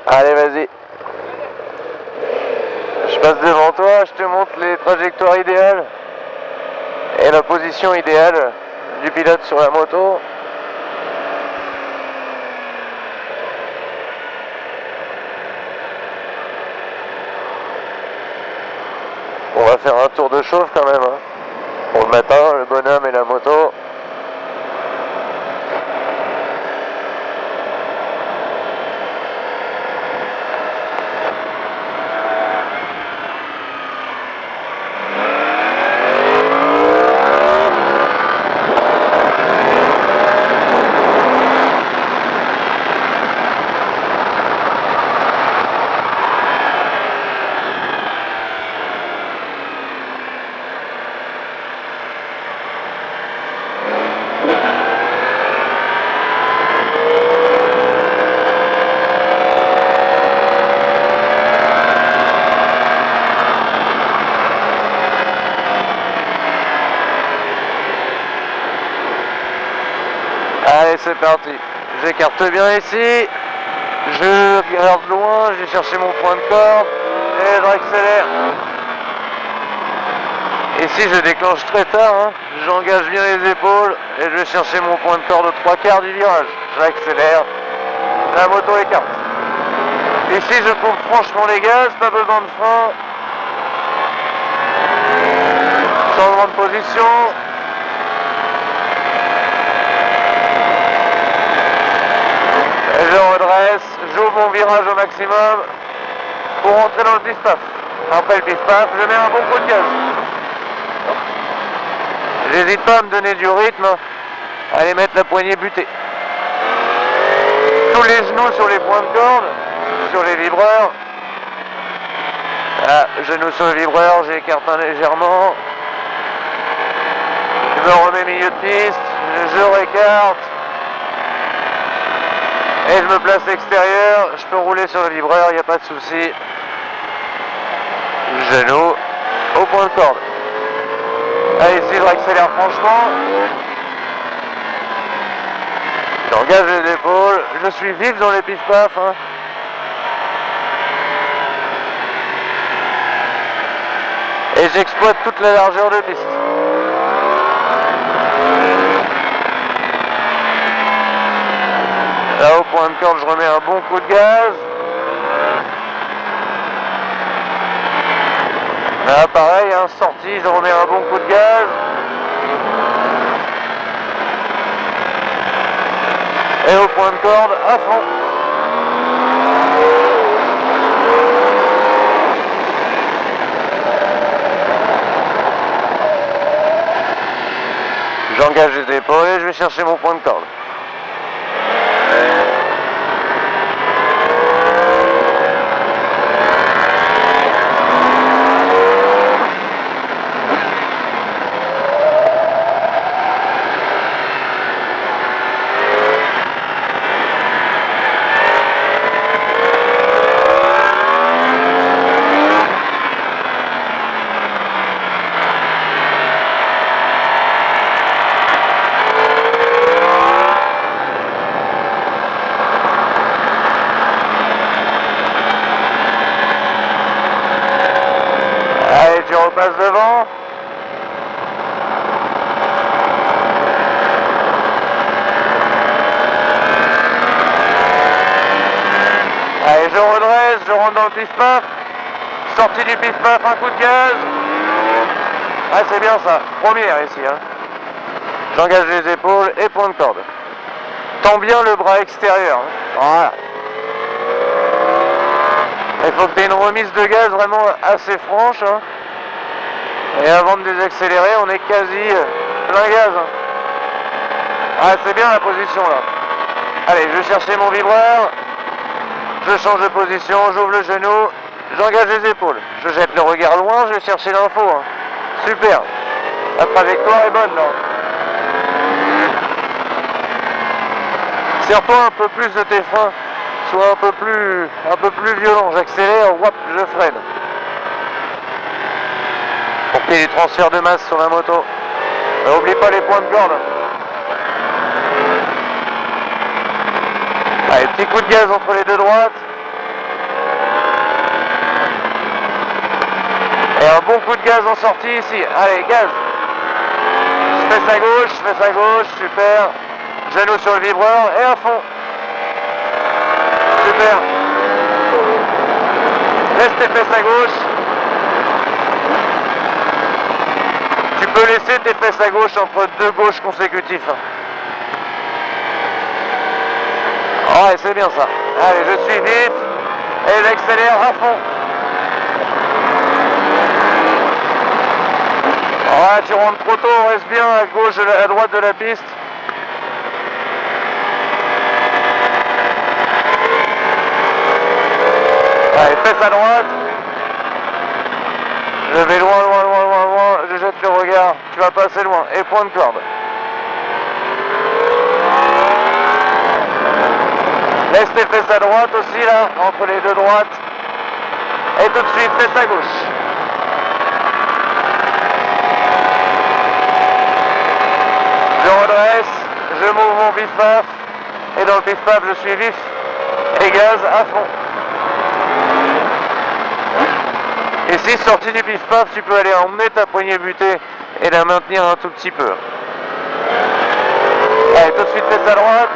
Allez, vas-y. Je passe devant toi, je te montre les trajectoires idéales et la position idéale du pilote sur la moto. On va faire un tour de chauffe quand même, hein. Pour le matin, le bonhomme et la moto. Allez, c'est parti. J'écarte bien ici. Je regarde loin, je vais chercher mon point de corde et je accélère. Ici, je déclenche très tard, hein. J'engage bien les épaules et je vais chercher mon point de corde aux 3/4 du virage. J'accélère. La moto écarte. Ici, je coupe franchement les gaz, pas besoin de frein. Changement de position. Je redresse, j'ouvre mon virage au maximum pour rentrer dans le pif-paf. Après le pif-paf, je mets un bon coup de gaz. J'hésite pas à me donner du rythme, à aller mettre la poignée butée. Tous les genoux sur les points de corde, sur les vibreurs. Là, genoux sur le vibreur, j'écarte légèrement. Je me remets milieu de piste, je récarte. Et je me place extérieur, je peux rouler sur le vibreur, il n'y a pas de souci. Genou au point de corde. Allez, ici je accélère franchement. J'engage les épaules, je suis vif dans les pif-paf, hein. Et j'exploite toute la largeur de piste. Là au point de corde, je remets un bon coup de gaz. Là pareil, hein, sortie, je remets un bon coup de gaz. Et au point de corde, à fond. J'engage les épaules et je vais chercher mon point de corde. Tu repasses devant. Allez, je redresse, je rentre dans le pif-paf. Sortie du pif-paf, un coup de gaz. Ah, c'est bien ça. Première ici, hein. J'engage les épaules et point de corde. Tends bien le bras extérieur, hein. Voilà. Il faut que tu aies une remise de gaz vraiment assez franche, hein. Et avant de désaccélérer, on est quasi plein gaz. Ah, c'est bien la position là. Allez, je vais chercher mon vibreur. Je change de position, j'ouvre le genou, j'engage les épaules. Je jette le regard loin, je vais chercher l'info, hein. Super. La trajectoire est bonne là. Serre-toi un peu plus de tes freins. Sois un peu plus violent. J'accélère, whop, je freine. Pour qu'il y ait du transfert de masse sur la moto. N'oublie pas les points de corde. Allez, petit coup de gaz entre les deux droites. Et un bon coup de gaz en sortie ici. Allez, gaz. Je fais sa gauche, super. Genou sur le vibreur et à fond. Super. Laisse tes fesses à gauche. Tu peux laisser tes fesses à gauche entre deux gauches consécutifs. Ouais, c'est bien ça. Allez, je suis vif et j'accélère à fond. Ouais, tu rentres trop tôt, on reste bien à gauche, à droite de la piste. Allez, fesse à droite. Je vais loin, je jette le regard. Tu vas passer loin. Et point de corde. Laisse tes fesses à droite aussi là, entre les deux droites. Et tout de suite, fesses à gauche. Je redresse, je m'ouvre mon pif-paf. Et dans le pif-paf, je suis vif. Et gaz à fond. Et si sorti du pif-paf, tu peux aller emmener ta poignée butée et la maintenir un tout petit peu. Allez, tout de suite fesses à droite.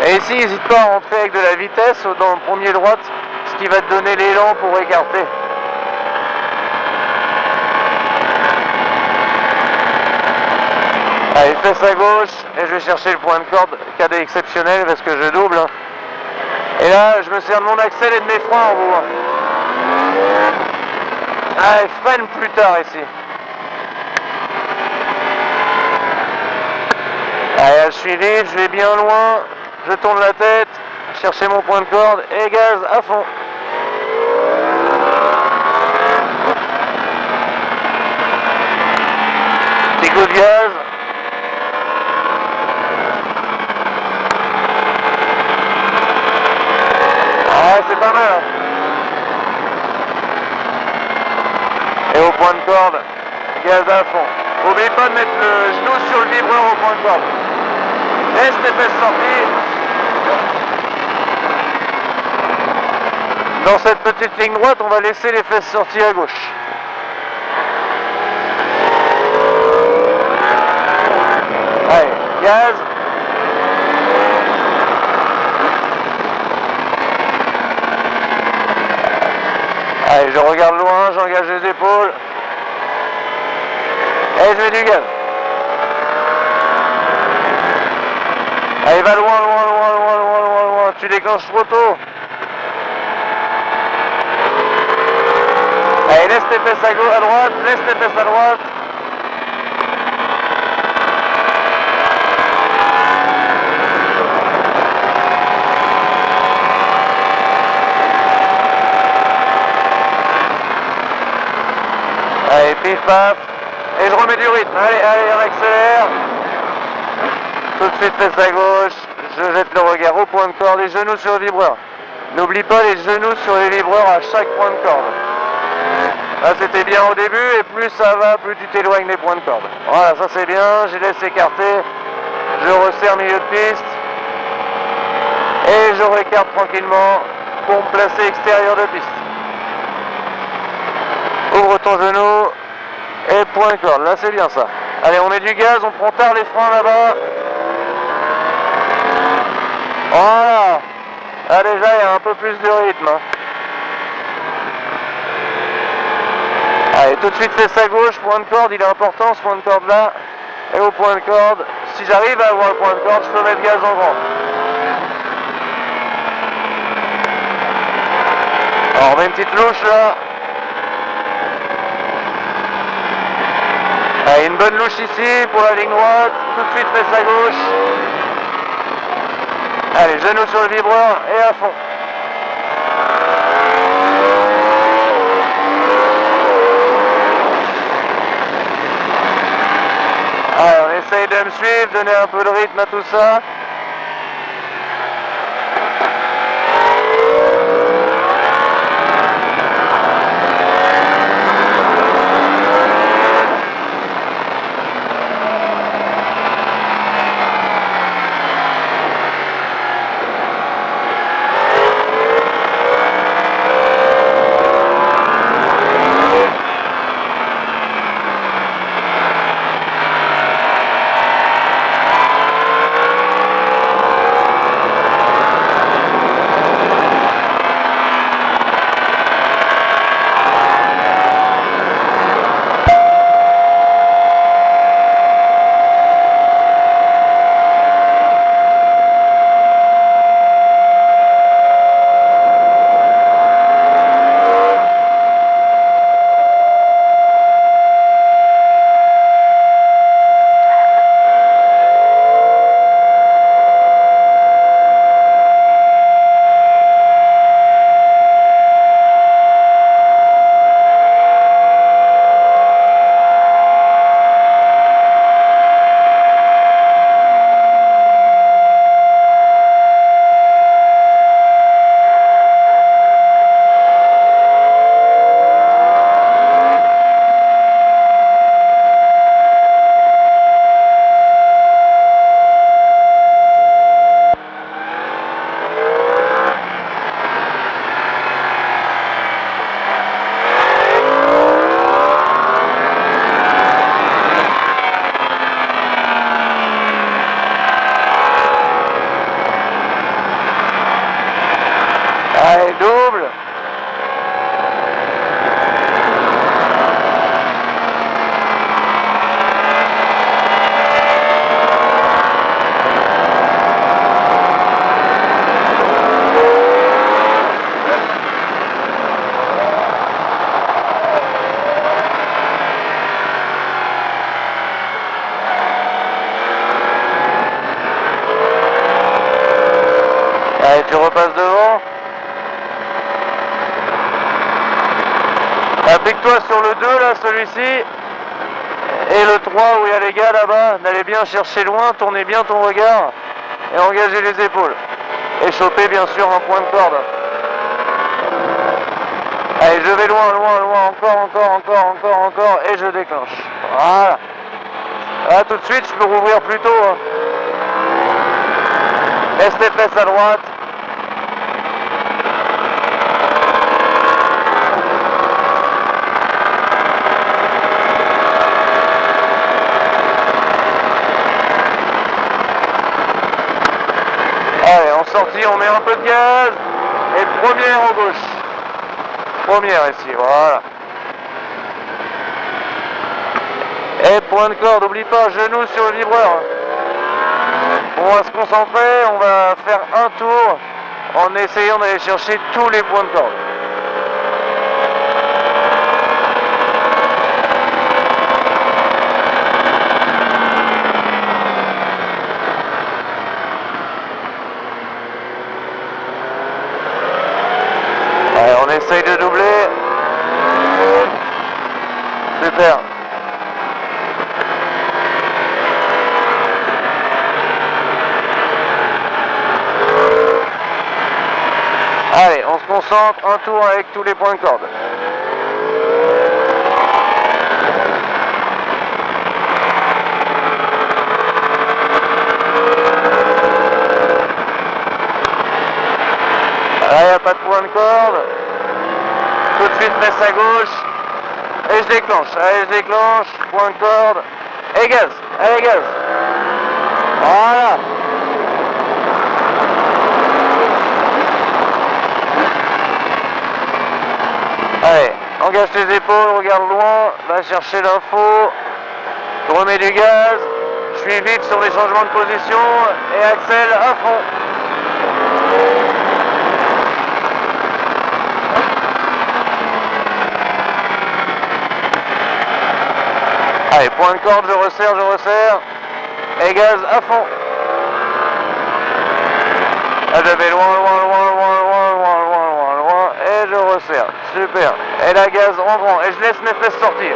Et ici, n'hésite pas à rentrer avec de la vitesse dans le premier droite, ce qui va te donner l'élan pour écarter. Allez, fesse à gauche, et je vais chercher le point de corde, cas exceptionnel parce que je double. Et là, je me sers de mon axel et de mes freins en vous. Allez, freine plus tard ici. Allez, je suis libre, je vais bien loin. Je tourne la tête, chercher mon point de corde et gaz à fond. Petit coup de gaz. Ouais, c'est pas mal. Et au point de corde, gaz à fond. N'oublie pas de mettre le genou sur le vibreur au point de corde. Laisse tes fesses sortir. Dans cette petite ligne droite, on va laisser les fesses sorties à gauche. Allez, gaz. Allez, je regarde loin, j'engage les épaules. Et je mets du gaz. Allez, va loin, tu déclenches trop tôt. Allez, laisse tes fesses à gauche, à droite, laisse tes fesses à droite. Allez, pif paf. Et je remets du rythme. Allez, on accélère. Tout de suite fesses à gauche. Je jette le regard au point de corde, les genoux sur le vibreur. N'oublie pas les genoux sur les vibreurs à chaque point de corde. Là c'était bien au début et plus ça va, plus tu t'éloignes des points de corde. Voilà, ça c'est bien, je laisse écarter. Je resserre milieu de piste. Et je récarte tranquillement pour me placer extérieur de piste. Ouvre ton genou et point de corde, là c'est bien ça. Allez, on met du gaz, on prend tard les freins là-bas. Voilà. Là déjà il y a un peu plus de rythme. Allez, tout de suite fesse à gauche, point de corde, il est important ce point de corde là. Et au point de corde, si j'arrive à avoir le point de corde, je peux mettre gaz en grand. Alors on met une petite louche là. Allez, une bonne louche ici pour la ligne droite, tout de suite fesse à gauche. Allez, genou sur le vibreur et à fond. Allez, on essaye de me suivre, donner un peu de rythme à tout ça. Allez, tu repasses devant. Applique-toi sur le 2 là, celui-ci. Et le 3 où il y a les gars là-bas. N'allez bien chercher loin, tournez bien ton regard. Et engagez les épaules. Et chopez bien sûr un point de corde. Allez, je vais loin, loin, loin, encore, et je déclenche. Voilà. Là, tout de suite, je peux rouvrir plus tôt. Hein. Laisse tes fesses à droite. Allez, en sortie, on met un peu de gaz. Et première en gauche. Première ici, voilà. Et point de corde, n'oublie pas, genou sur le vibreur. On va se concentrer, on va faire un tour en essayant d'aller chercher tous les points de corde. Allez, on essaye de doubler. Super. Allez, on se concentre, un tour avec tous les points de corde. Là, il n'y a pas de point de corde. Tout de suite, fesse à gauche. Et je déclenche. Allez, je déclenche. Point de corde. Et gaz. Allez, gaz. Voilà. Allez, engage tes épaules, regarde loin, va chercher l'info, tu remets du gaz, je suis vite sur les changements de position et accèle à fond. Allez, point de corde, je resserre, et gaz à fond. Là, je vais loin, et je resserre, super. Et la gaz en grand, et je laisse mes fesses sortir.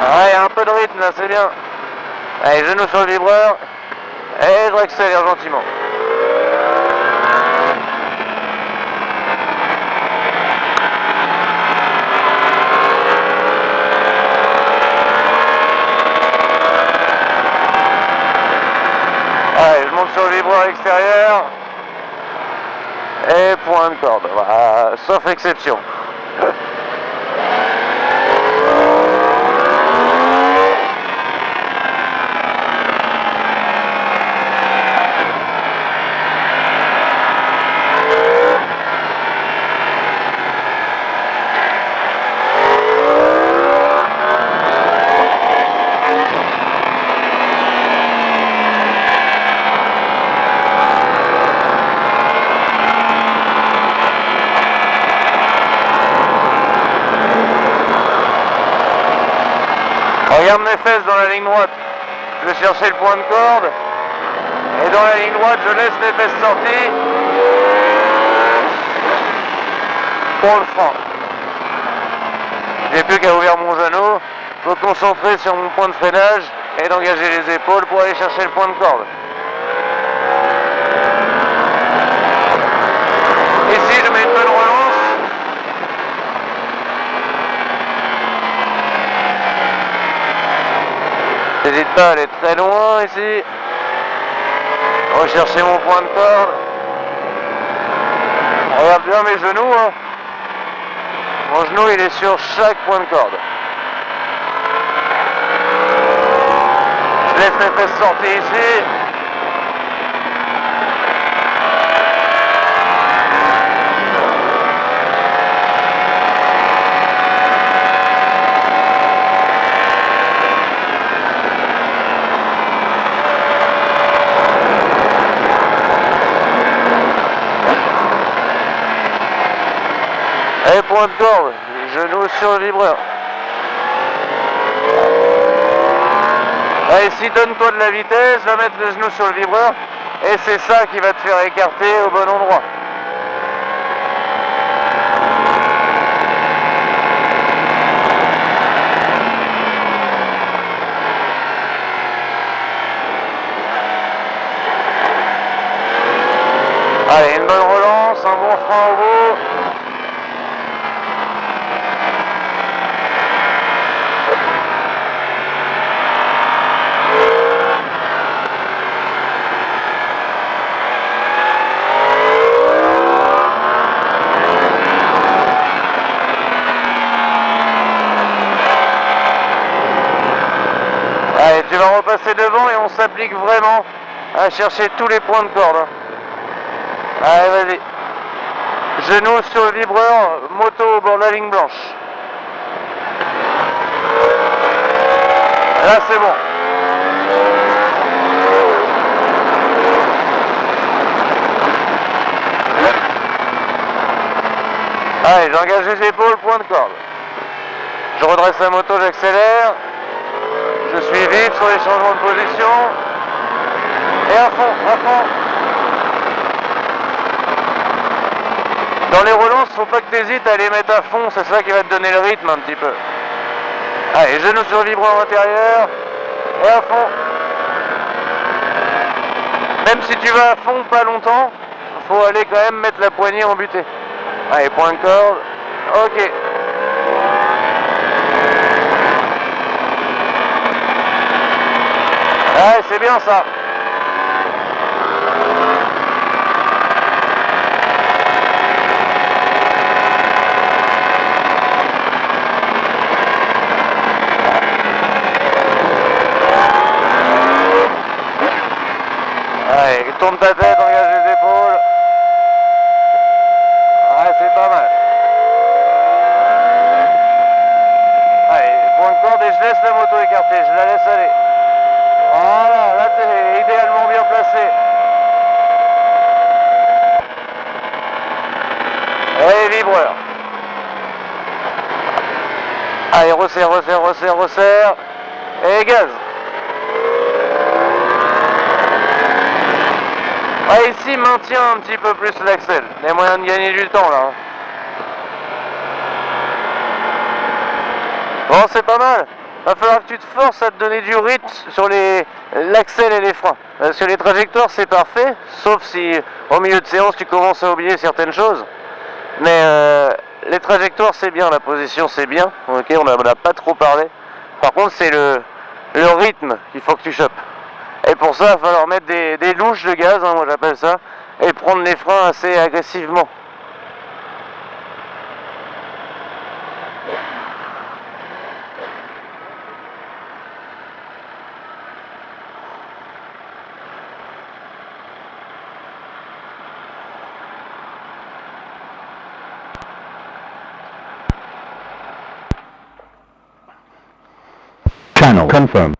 Ah, il y a un peu de rythme là, c'est bien. Allez, genou sur le vibreur. Et je réaccélère gentiment. Allez, je monte sur le vibreur extérieur. Et point de corde. Voilà, sauf exception. Regarde mes fesses dans la ligne droite. Je vais chercher le point de corde. Et dans la ligne droite, je laisse mes fesses sorties. Pour le frein. J'ai plus qu'à ouvrir mon genou. Il faut concentrer sur mon point de freinage et d'engager les épaules pour aller chercher le point de corde. Ici, je mets une bonne relance. N'hésite pas à aller très loin ici. Rechercher mon point de corde. Regarde bien mes genoux. Hein. Mon genou il est sur chaque point de corde. Je laisse mes fesses sortir ici. point de corde, genou sur le vibreur. Allez, si donne-toi de la vitesse, va mettre le genou sur le vibreur, et c'est ça qui va te faire écarter au bon endroit. Allez, une bonne relance, un bon frein au bout. Allez, tu vas repasser devant et on s'applique vraiment à chercher tous les points de corde. Allez, vas-y. Genou sur le vibreur, moto au bord de la ligne blanche. Là, c'est bon. Allez, j'engage les épaules, point de corde. Je redresse la moto, j'accélère. Je suis vif sur les changements de position. Et à fond, à fond. Dans les relances, faut pas que tu hésites à les mettre à fond, c'est ça qui va te donner le rythme un petit peu. Allez, genou sur le vibreur intérieur. Et à fond. Même si tu vas à fond pas longtemps, faut aller quand même mettre la poignée en butée. Allez, point de corde. Ok. Ouais, c'est bien ça. Allez, tourne ta tête, engage les épaules. Ouais, c'est pas mal. Allez, point de corde et je laisse la moto écartée, je la laisse aller. Voilà, là t'es idéalement bien placé. Et vibreur. Allez, resserre, resserre, resserre, resserre. Et gaz. Ah, ici, maintiens un petit peu plus l'axel. Il y a moyen de gagner du temps là. Bon, c'est pas mal. Va falloir que tu te forces à te donner du rythme sur l'axel et les freins. Parce que les trajectoires, c'est parfait. Sauf si au milieu de séance, tu commences à oublier certaines choses. Mais les trajectoires, c'est bien. La position, c'est bien. Ok, on n'en a pas trop parlé. Par contre, c'est le rythme qu'il faut que tu chopes. Et pour ça, il va falloir mettre des louches de gaz, hein, moi j'appelle ça, et prendre les freins assez agressivement. Channel confirmed.